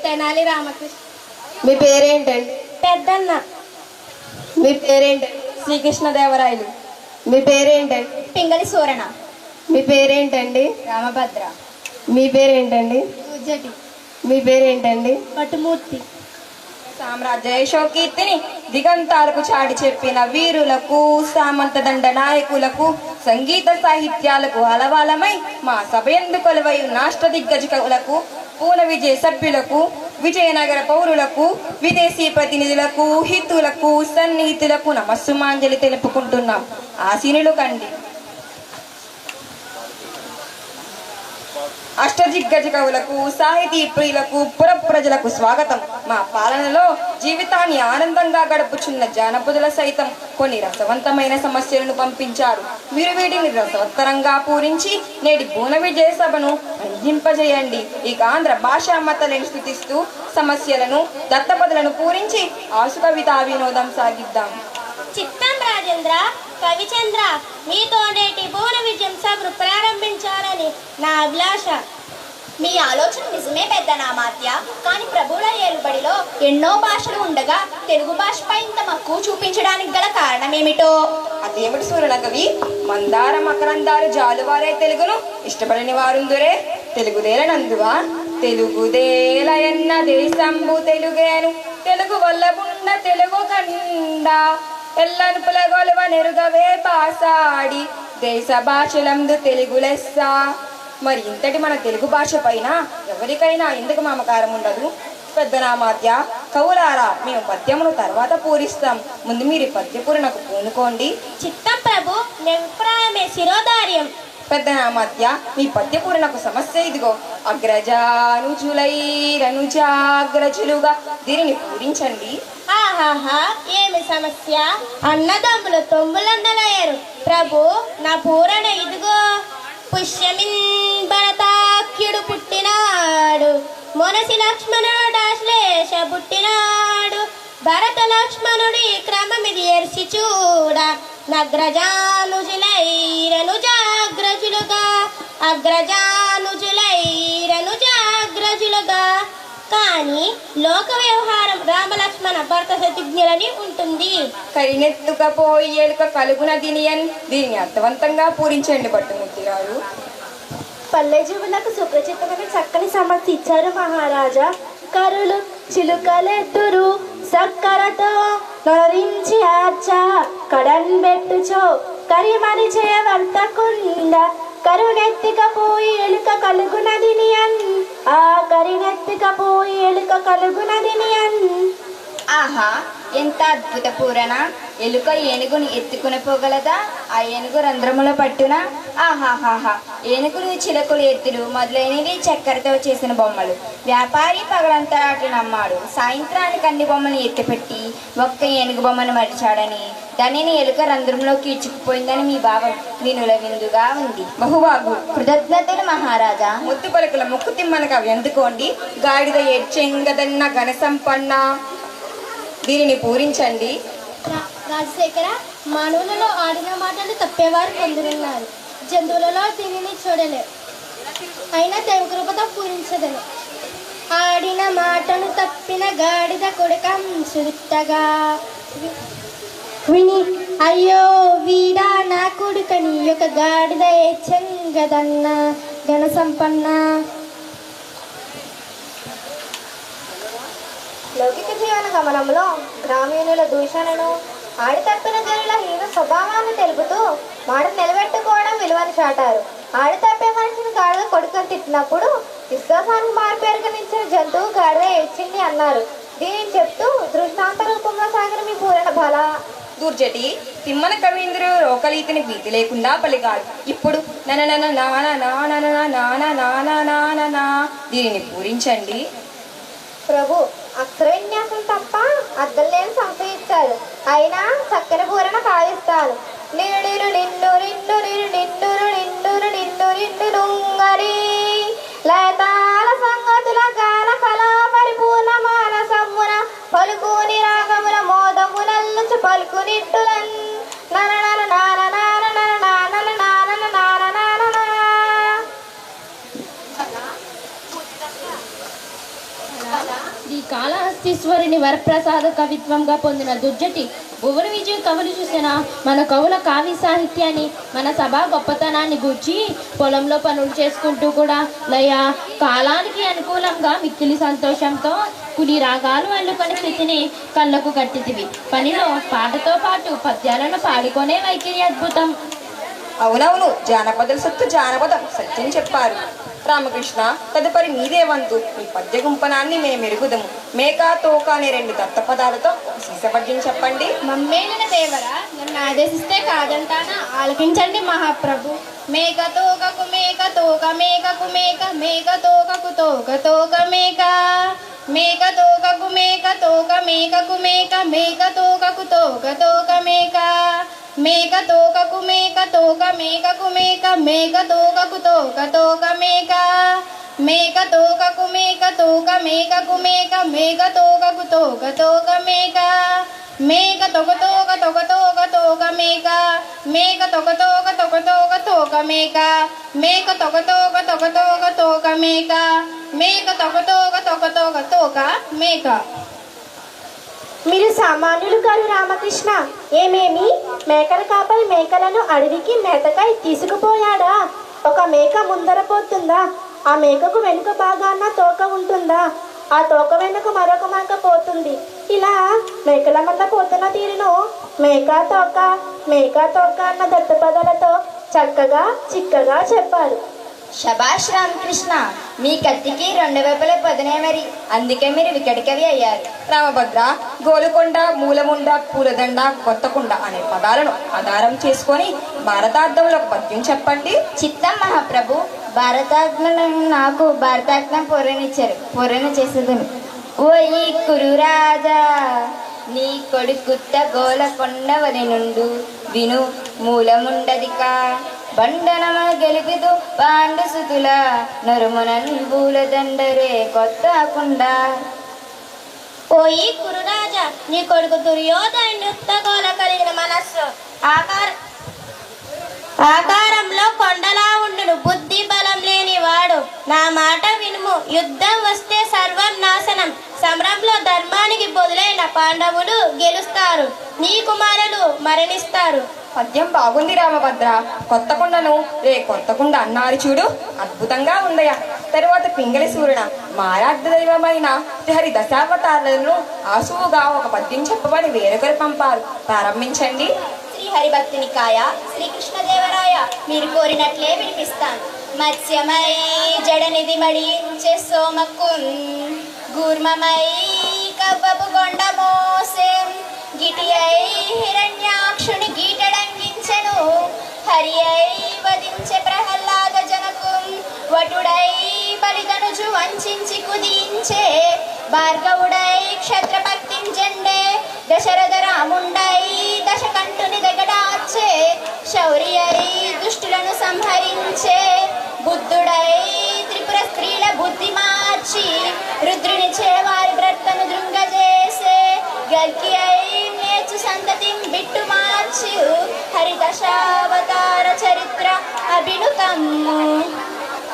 తెనాలి రామకృష్ణ. మీ పేరేంటండి? పెద్దన్న. మీ పేరేంటండి? శ్రీకృష్ణదేవరాయలు. మీ పేరేంటండి? పింగళి సూరణ. మీ పేరేంటండి? రామభద్ర. మీ పేరేంటండి? పూజటి. మీ పేరేంటండి? పట్టుమూర్తి. సామ్రాజ్య యశోకీర్తిని దిగంతాలకు చాటి చెప్పిన వీరులకు, సామంత దండ నాయకులకు, సంగీత సాహిత్యాలకు అలవాలమై మా సభయందు కొలువై నాష్టదిగ్గజ కవులకు, పూన విజయ సభ్యులకు, విజయనగర పౌరులకు, విదేశీ ప్రతినిధులకు, హితులకు, సన్నిహితులకు నమస్సుమాంజలి తెలుపుకుంటున్నాం. ఆశీనులు కండి. అష్టదిగ్గజ కవులకు, సాహితీ ప్రియులకు, పుర ప్రజలకు స్వాగతం. మా పాలనలో జీవితాన్ని ఆనందంగా గడుపుచున్న జానపదుల సైతం కొన్ని రసవంతమైన సమస్యలను పంపించారు. మీరు వీటిని రసవత్తరంగా పూరించి నేటి పూన విజయ సభను రంజింపజేయండి. ఇక ఆంధ్ర భాషా మతలను స్థుతిస్తూ సమస్యలను, దత్తపదులను పూరించి ఆసు కవితా వినోదం సాగిద్దాం. చిత్తం రాజేంద్ర, కవిచంద్ర, మీతో నేటి పూన విజయం సభను ప్రారంభించాలని నా అభిలాష. మీ ఆలోచన నిజమే పెద్దనామాత్య. కానీ ప్రభువుల ఏలుబడిలో ఎన్నో భాషలు ఉండగా తెలుగు భాషపై ఇంత మక్కువ చూపించడానికి గల కారణమేమిటో? అదేమిటి సూరణ కవి? మందార మకరందారు జాలువారే తెలుగును ఇష్టపడని వారుందురే. తెలుగుదేలనందువా? తెలుగుదేలయన్న దేశంబు తెలుగేను, తెలుగు వల్లబున్న తెలుగు కండ ఎల్లను పులగొలవ నెరుగవే బాసాడి దేశ భాషలందు తెలుగు లెస్స. మరి ఇంతటి మన తెలుగు భాష పైన ఎవరికైనా ఎందుకు మమకారం ఉండదు? పెద్దనామాత్య, కవులారా, మేము పద్యమును తర్వాత పూరిస్తాం. ముందు మీరు పద్యపూరణకు పూనుకోండి. చిత్తం ప్రభు, మీ అభిప్రాయమే శిరోధార్యం. పెద్దనామాత్య, మీ పద్యపూరణకు సమస్య ఇదిగో. అగ్రజానుజులుగా దీనిని పూరించండి. ఆహాహా, ఏమి సమస్య? అన్నదమ్ములు తొమ్ములందలయ్యారు ప్రభు. నా పూరణ ఇదిగో. పుష్యమిన్ భరతాఖ్యుడు పుట్టినాడు, మొనసి లక్ష్మణుడు డాశ్లేష పుట్టినాడు. భరత లక్ష్మణుడి క్రమమిది ఎర్సి చూడ, నగ్రజానుజులైరను జాగ్రజులుగా, అగ్రజానుజులైరను జాగ్రజులుగా. కానీ లోక వ్యవహారం రామలక్ష్మణ భరత శత్రుఘ్నులని ఉంటుంది. కరినెత్తుకపోయి ఎలుక కలుగున దినియన్. దీనిని అర్థవంతంగా పూరించండి పట్టుమూర్తి గారు. పల్లె జీవులకు సుప్రచితమైన చక్కని సమర్థి ఇచ్చారు మహారాజా. కరులు చిలుకలెత్తురు సక్కరతో నొరించి ఆర్చ కడన్ బెట్టుచో కరిమని చేయవర్తకుండ, కరునెత్తికపోయి ఎలుక కలుగునదిని అన్, ఆ కరినెత్తికపోయి ఎలుక కలుగునదిని అన్. ఆహా, ఎంత అద్భుత పూరణ! ఎలుక ఏనుగుని ఎత్తుకుని పోగలదా? ఆ ఏనుగు రంధ్రముల పట్టున. ఆహాహాహా, ఏనుగులు, చిలకలు, ఎత్తులు మొదలైనవి చక్కెరతో చేసిన బొమ్మలు. వ్యాపారి పగలంతా అటు నమ్మాడు. సాయంత్రానికి అన్ని బొమ్మలను ఎత్తిపెట్టి ఒక్క ఏనుగు బొమ్మను మరిచాడని, దానిని ఎలుక రంధ్రంలోకి ఇచ్చుకుపోయిందని మీ భావం వినుల విందుగా ఉంది. బహుబాగు. కృతజ్ఞతలు మహారాజా. ముద్దు పలుకుల ముక్కు తిమ్మనక ఎందుకోండి. గాడిద ఎడ్చెంగదన్న ఘన సంపన్న. దీనిని పూరించండి. రాజశేఖర, మానవులలో ఆడిన మాటలు తప్పేవారు కొందరున్నారు. జంతువులలో దీనిని చూడలేరు. అయినా దేవకృపతో పూరించదను. ఆడిన మాటను తప్పిన గాడిద కొడుకం సుత్తగా విని, అయ్యో వీడా నా కొడుకని యొక్క గాడిద చెంగదన్న ఘన సంపన్న. లౌకిక జీవన గమనంలో గ్రామీణుల దూషణను, ఆడి తప్పిన జనుల హీన స్వభావాన్ని తెలుపుతూ మాట నిలబెట్టుకోవడం విలువని చాటారు. ఆడి తప్పే మనిషిని గాడిద కొడుకుని తిట్టినప్పుడు విశ్వాసానికి మార్పేరుగనించిన జంతువు గాడిద ఏడ్చింది అన్నారు. దీనిని చెప్తూ దృష్టాంత రూపంలో సాగిన మీ పూరణ బల. దూర్జటి, తిమ్మన కవీంద్రుడు రోకలీతిని భీతి లేకుండా పలికాడు. ఇప్పుడు దీనిని పూరించండి. ప్రభు, అక్షర విన్యాసం తప్ప అద్దం లేని సంశయించారు. అయినా చక్కని పూరణ కావిస్తాను. నిన్ను నిన్ను నిన్ను నిన్ను నిన్ను నిన్ను నిన్ను నిన్ను లుంగరి లతాల సంగతుల గాన కళా పరిపూర్ణ మానసమున పలుకుని రాగముల మోదమునల్లుచు పలుకునిట్టులన్ నన నన నాన నాన నన నాన నాన నాన నాన. మత్స్యశ్వరుని వరప్రసాద కవిత్వంగా పొందిన దుర్జటి భువన విజయ కవులు చూసిన మన కవుల కావ్య సాహిత్యాన్ని, మన సభా గొప్పతనాన్ని గూర్చి పొలంలో పనులు చేసుకుంటూ కూడా లయ కాలానికి అనుకూలంగా మిక్కిలి సంతోషంతో కుని రాగాలు అల్లుకొని స్థితిని కళ్ళకు కట్టితివి. పనిలో పాటతో పాటు పద్యాలను పాడుకొనే వైఖరి అద్భుతం. అవునవును, జానపదుల సొత్తు జానపదం, సత్యం చెప్పారు రామకృష్ణ. తదుపరి నీదే వంతు. మీ పద్య గుంపనాన్ని మేము మెరుగుదము. మేకా తోక అనే 2 దత్తపదాలతో ఒక సీస పద్యం చెప్పండి. మమ్మేలిన దేవరా, నన్ను ఆదేశిస్తే కాదంటానా? ఆలకించండి మహాప్రభు. మేక తోకకు మేక తోక, మేకకు మేక, మేక తోకకు తోక, తోక మేక, మేక తోకకు మేక తోక, మేకకు మేక, మేక తోకకు తోక, తోక మేక, మేక తోకకు మేక తోక, మేకకు మేక, మేక తోకకు తోక, తోక మేక, మేక తోకకు మేక తోక, మేకకు మేక, మేక తోకకు తోక, తోక మేక, మేక తోక తోక తోక తోక తోక మేక, మేక తోక తోక తోక తోక తోక మేక, మేక తోక తోక తోక తోక తోక మేక, మేక తోక తోక తోక తోక తోక మేక. మీరు సామాన్యులు కాదు రామకృష్ణ. ఏమేమి మేకల కాపరి మేకలను అడవికి మేతకై తీసుకుపోయాడా? ఒక మేక ముందర పోతుందా? ఆ మేకకు వెనుక భాగాన తోక ఉంటుందా? ఆ తోక వెనుక మరొక మేక పోతుంది. ఇలా మేకల మంద పోతున్న తీరును మేకా తోక అన్న దత్తపదాలతో చక్కగా చిక్కగా చెప్పారు. శభాష్ రామకృష్ణ, మీ కత్తికి 2 వైపుల పదునే మరి, అందుకే మీరు వికట కవి అయ్యారు. రామభద్ర, గోలుకొండ, మూలముండ, పూలదండ, కొత్తకుండ అనే పదాలను ఆధారం చేసుకొని భారతార్థంలో ఒక పద్యం చెప్పండి. చిత్తం మహాప్రభు. భారతాత్మలను నాకు భారతాత్మ పూరణ చేసేదని. ఓయి కురు రాజా, నీ కొడుకుత్త గోలకొండ వరి నుండు విను మూలముండదిక బండనమ గెలిపిదు పాండు సుతుల నరుమునన్ పూలదండరే కొత్తకుండ. ఓయి కురురాజా, నీ కొడుకు దుర్యోధనుడు ఉత్తగోల కలిగిన మనస్సు, ఆకారంలో కొండలా ఉండును, బుద్ధి బలం లేని వాడు. నా మాట వినుము, యుద్ధం వస్తే సర్వం నాశనం. సమరంలో ధర్మానికి బదులైన పాండవులు గెలుస్తారు, నీ కుమారులు మరణిస్తారు. పద్యం బాగుంది రామభద్ర. కొత్తకుండను కొత్తకుండ అన్నారు చూడు, అద్భుతంగా ఉందయ్యా. తరువాత పింగళి సూర్యున మాయార్థ దైవమైన శ్రీహరి దశావతారాలను ఆసువుగా ఒక పద్యం చెప్పబడి వేరొకరు పంపారు. ప్రారంభించండి. శ్రీహరి భక్తిని కాయ శ్రీకృష్ణదేవరాయ, మీరు కోరినట్లే వినిపిస్తాను. మత్స్యమై జడనిధి మడియించే సోమకున్, గూర్మమై కవ్వపు కొండ మోసే, గిటి అయి హిరణ్యాక్షుని గీటడంగించెను, హరి అయి వధించే ప్రహ్లాద జనకు, వటుడై బలిదనుజు వంచించి కుదించే, భార్గవుడై క్షత్రపక్తించెండే, దశరథ రాముండై దశకంఠుని దగడార్చే, శౌరి అయి దుష్టులను సంహరించే, బుద్ధుడై త్రిపుర స్త్రీల బుద్ధి మార్చి, రుద్రుని చేవారి భర్తను దృంగజేసే, గల్కి అయి నేర్చు సంతతి బిట్టు మార్చి, హరిదశావతార చరిత్ర అభినుతమ్ము.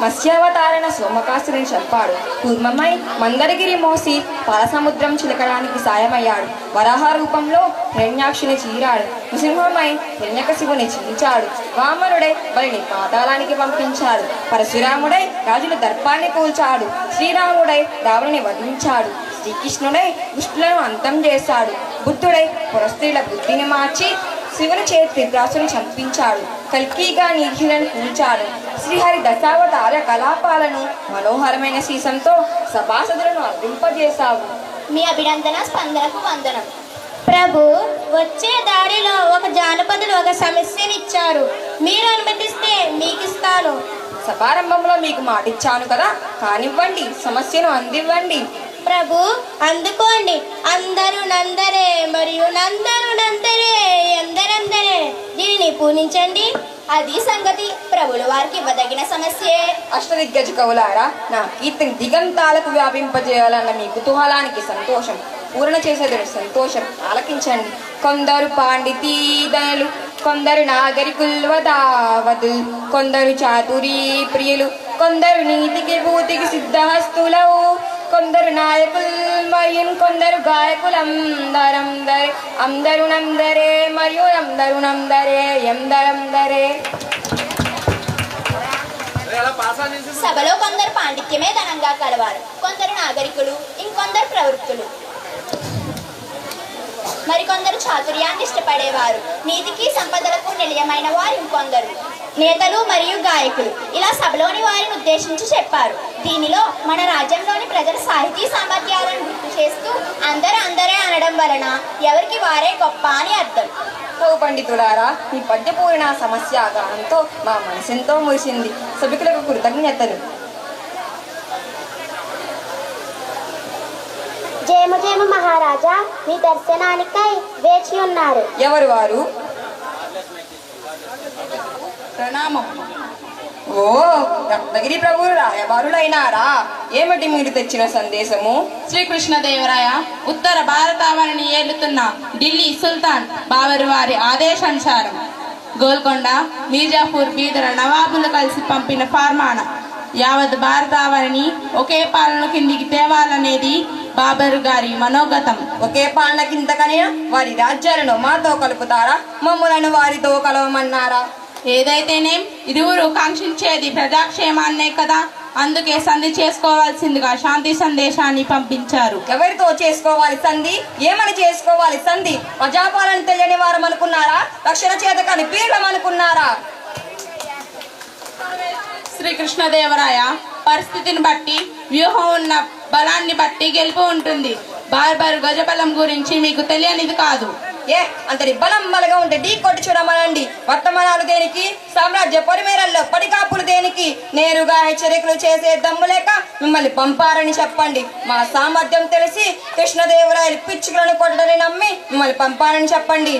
మత్స్యావతారణ సోమకాసుని చంపాడు. కూర్మమై మందరగిరి మోసి పాలసముద్రం చిలకడానికి సాయమయ్యాడు. వరాహ రూపంలో హిరణ్యాక్షుని చీరాడు. నృసింహమై హిరణ్యకశిపుని చీల్చాడు. వామనుడై బలిని పాతాళానికి పంపించాడు. పరశురాముడై రాజుల దర్పాన్ని కూల్చాడు. శ్రీరాముడై రావణుని వధించాడు. శ్రీకృష్ణుడై దుష్టులను అంతం చేశాడు. బుద్ధుడై పురస్త్రీల బుద్ధిని మార్చి శివుని చేతి త్రిపురాసుని చంపించాడు. కల్కిగా నిఖిలను కూల్చాడు. శ్రీహరి దశావతార కలాపాలను మనోహరమైన సీసంతో సభాసదులను అర్పింపజేశావు. మీ అభినందన స్పందనకు వందనం. ప్రభు, వచ్చే దారిలో ఒక జానపదులు ఒక సమస్యనిచ్చారు, మీరు అనుమతిస్తే మీకిస్తాను. సభారంభంలో మీకు మాటిచ్చాను కదా, కానివ్వండి, సమస్యను అందివ్వండి. ప్రభు, అందుకోండి. అందరూ నందరే మరియు నందరు నందరే, ఎందరందరే, దీనిని పూజించండి. అది సంగతి. ప్రభుల వారికి ఇవ్వదగిన సమస్యే. అష్టదిగ్గజ కవులారా, నా కీర్తిని దిగంతాలకు వ్యాపింపజేయాలన్న మీ కుతూహలానికి సంతోషం, పూర్ణ చేసేది సంతోషం. ఆలకించండి. కొందరు పాండితీదనులు, కొందరు నాగరికుల్వదావదులు, కొందరు చాతురీ ప్రియులు, కొందరు నీతికి భూతికి సిద్ధహస్తులవు, కొందరు నాయకులు మరియు కొందరు గాయకులు అందరూ నందరే మరియు అందరూ నందరే ఎందరందరే. సభలో కొందరు పాండిత్యమే ధనంగా కలవారు, కొందరు నాగరికులు, ఇంకొందరు ప్రవృత్తులు, మరికొందరు చాతుర్యాన్ని ఇష్టపడేవారు, నీతికి సంపదలకు నిలయమైన వారు ఇంకొందరు నేతలు మరియు గాయకులు. ఇలా సభలోని వారిని ఉద్దేశించి చెప్పారు. దీనిలో మన రాజ్యంలోని ప్రజల సాహితీ సామర్థ్యాలను గుర్తు చేస్తూ అందరే అనడం వలన ఎవరికి వారే గొప్ప అని అర్థం. ఓ పండితులారా, ఈ పద్యపూర్ణ సమస్య గానంతో మా మనసెంతో మురిసింది. సభికులకు కృతజ్ఞతలు. జయము మహారాజా, మీ దర్శనానికై వేచి ఉన్నారు. ఎవరు వారు? ప్రణామం. ఓ రత్నగిరి ప్రభువు రాయబారులైనారా? ఏమిటి మీరు తెచ్చిన సందేశము? శ్రీకృష్ణదేవరాయ ఉత్తర భారతావనిని ఏలుతున్న ఢిల్లీ సుల్తాన్ బాబరు వారి ఆదేశానుసారం గోల్కొండ, మీర్జాపూర్, బీదర నవాబులు కలిసి పంపిన ఫార్మానా యావత్ భారతావనిని ఒకే పాలన కిందికి తేవాలనేది బాబరు గారి మనోగతం. ఒకే పాలన కిందకనే వారి రాజ్యాలను మాతో కలుపుతారా? మమ్ములను వారితో కలవమన్నారా? ఏదైతేనేం ఇరువురు కాంక్షించేది ప్రజాక్షేమాన్నే కదా. అందుకే సంధి చేసుకోవాల్సిందిగా శాంతి సందేశాన్ని పంపించారు. ఎవరితో చేసుకోవాలి సంధి? ఏమని చేసుకోవాలి సంధి? ప్రజాపాలన తెలియని వారం అనుకున్నారా? రక్షణ చేతకాని పీఠం అనుకున్నారా? శ్రీకృష్ణదేవరాయ పరిస్థితిని బట్టి, వ్యూహం ఉన్న బలాన్ని బట్టి గెలుపు ఉంటుంది. బార్బర్ గజబలం గురించి మీకు తెలియనిది కాదు. అంతటి బలం బలగా ఉంటే ఢీ కొట్టి చూడమనండి. వర్తమానాలు దేనికి? సామ్రాజ్య పొలిమేరల్లో పడికాపులు దేనికి? నేరుగా హెచ్చరికలు చేసే దమ్ము లేక మిమ్మల్ని పంపారని చెప్పండి. మా సామర్థ్యం తెలిసి కృష్ణదేవరాయలు పిచ్చుకులను కొట్టడని నమ్మి మిమ్మల్ని పంపారని చెప్పండి.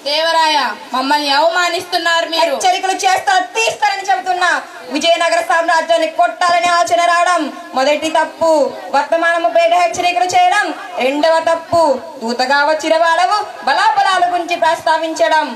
దేవరాయ మమ్మల్ని అవమానిస్తున్నారు. మీరు హెచ్చరికలు చేస్తారు, తీస్తారని చెబుతున్నా. విజయనగర సామ్రాజ్యాన్ని కొట్టాలని ఆలోచన రావడం మొదటి తప్పు. వర్తమానము పేట హెచ్చరికలు చేయడం రెండవ తప్పు. దూతగా వచ్చిన వాడవు బలాబలాల గురించి ప్రస్తావించడం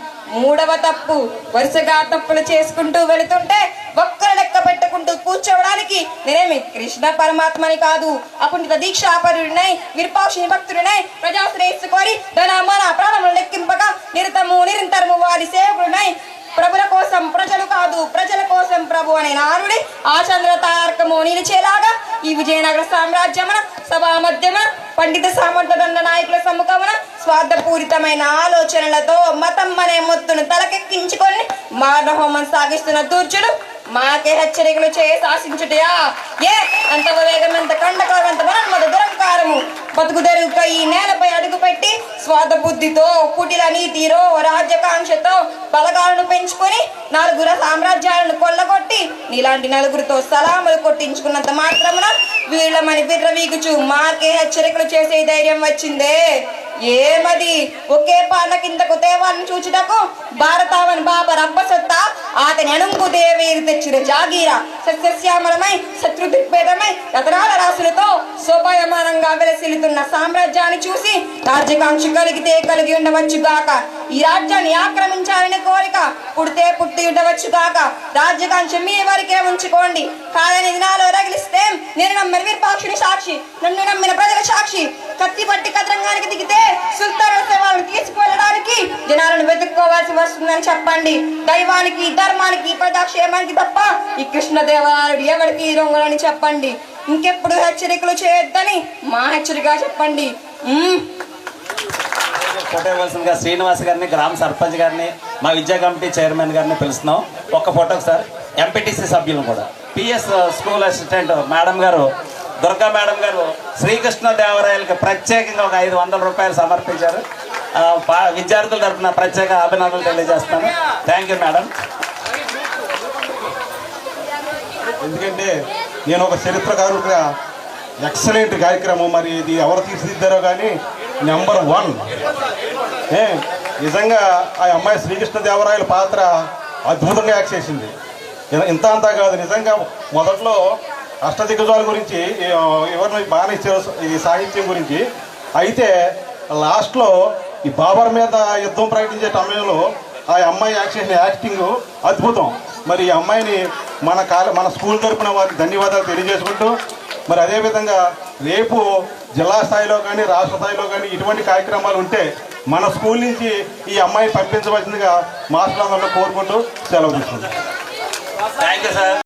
మూడవ తప్పు. వరుసగా తప్పులు చేసుకుంటూ వెళుతుంటే ఒక్కరు లెక్క పెట్టుకుంటూ కూర్చోవడానికి నేనేమి కృష్ణ పరమాత్మని కాదు. అకుంఠిత దీక్షాపరుడినై, విరూపాక్షిని భక్తుడినై, ప్రజాశ్రేయస్సు కోరి ధనమాన ప్రాణములు లెక్కింపగా నిరంతరము వారి సేవకుడినై, ప్రభుల కోసం ప్రజలు కాదు ప్రజల కోసం ప్రభు అనే నారుడి ఆచంద్ర తారకము నిలిచేలాగా ఈ విజయనగర సామ్రాజ్యమున సభా మధ్యమున పండిత సామర్థ్యదండ నాయకుల సమ్ముఖమున స్వార్థపూరితమైన ఆలోచనలతో మతం అనే మొత్తును తలకెక్కించుకొని మానవహోమం సాగిస్తున్న దూర్చులు మాకే హెచ్చరికలు చేసి శాసించుటయా? అంత వేగం, ఎంత కండకారం, ఎంత మన్మద దురంకారము! బతుకు తెరుక ఈ నేలపై అడుగు పెట్టి స్వార్థ బుద్ధితో, కుటిల నీతిలో, రాజ్యకాంక్షతో బలగాలను పెంచుకొని నలుగురు సామ్రాజ్యాలను కొల్లగొట్టి నీలాంటి నలుగురితో సలాములు కొట్టించుకున్నంత మాత్రమున వీళ్ళమని విర్రవీగుచు మాకే హెచ్చరికలు చేసే ధైర్యం వచ్చిందే. ఏమది? ఒకే పాలన కిందకు తేవాలని చూచుటకు భారతావని బాబర్ అబ్బసొత్తా అతని అణుంగు దేవేరు తెచ్చిన జాగీరా సస్యశ్యామలమై శత్రు దిగ్భేదమై రతనాల రాసులతో శోభాయమానంగా వెలసిల్లుతున్న సామ్రాజ్యాన్ని చూసి రాజ్యకాంక్ష కలిగితే కలిగి ఉండవచ్చుగాక. ఈ రాజ్యాన్ని ఆక్రమించాలనే కోరిక పుడితే పుట్టి ఉండవచ్చుగాక. రాజ్యకాంక్ష మీ వరకే ఉంచుకోండి. కాదని నాలో రగిలిస్తే నేను నమ్మిన విరూపాక్షుని సాక్షి, నన్ను నమ్మిన ప్రజల సాక్షి. కత్తి పట్టి కదరంగానికి దిగితే సుల్తాన్ సేవలను తీసుకువెళ్ళడానికి జనాలను వెతుక్కోవాల్సి వస్తుందని చెప్పండి. దైవానికి, ధర్మానికి, ప్రజాక్షేమానికి తప్ప ఈ కృష్ణదేవరాయుడు ఎవరికి రొంగులని చెప్పండి. ఇంకెప్పుడు హెచ్చరికలు చేయొద్దని మా హెచ్చరికగా చెప్పండి. ఫోటో ఇవ్వాల్సిందిగా శ్రీనివాస్ గారిని, గ్రామ సర్పంచ్ గారిని, మా విద్యా కమిటీ చైర్మన్ గారిని పిలుస్తున్నాం. ఒక్క ఫోటోకి సార్. ఎంపీటీసీ సభ్యులను కూడా, పిఎస్ స్కూల్ అసిస్టెంట్ మేడం గారు, దుర్గా మేడం గారు శ్రీకృష్ణదేవరాయలకి ప్రత్యేకంగా ఒక 500 రూపాయలు సమర్పించారు. విద్యార్థుల తరఫున ప్రత్యేక అభినందనలు తెలియజేస్తాను. Thank you madam. ఎందుకంటే నేను ఒక చరిత్రకారుడిగా ఎక్సలెంట్ కార్యక్రమం, మరి ఇది ఎవరు తీర్చిదిద్దారో కానీ నెంబర్ 1. నిజంగా ఆ అమ్మాయి శ్రీకృష్ణదేవరాయల పాత్ర అద్భుతంగా యాక్ట్ చేసింది. ఇంత అంతా కాదు, నిజంగా మొదట్లో అష్టదిగ్గజాల గురించి ఎవరిని బాగా ఇచ్చారు ఈ సాహిత్యం గురించి. అయితే లాస్ట్లో ఈ బాబర్ మీద యుద్ధం ప్రకటించే సమయంలో ఆ అమ్మాయి యాక్ట్ చేసిన యాక్టింగ్ అద్భుతం. మరి ఈ అమ్మాయిని మన స్కూల్ తరపున వారికి ధన్యవాదాలు తెలియజేసుకుంటూ మరి అదేవిధంగా రేపు జిల్లా స్థాయిలో కానీ రాష్ట్ర స్థాయిలో కానీ ఇటువంటి కార్యక్రమాలు ఉంటే మన స్కూల్ నుంచి ఈ అమ్మాయిని పంపించవలసిందిగా మాస్టర్లందరూ కోరుకుంటూ సెలవు తీసుకుంటాం. Thank you sir.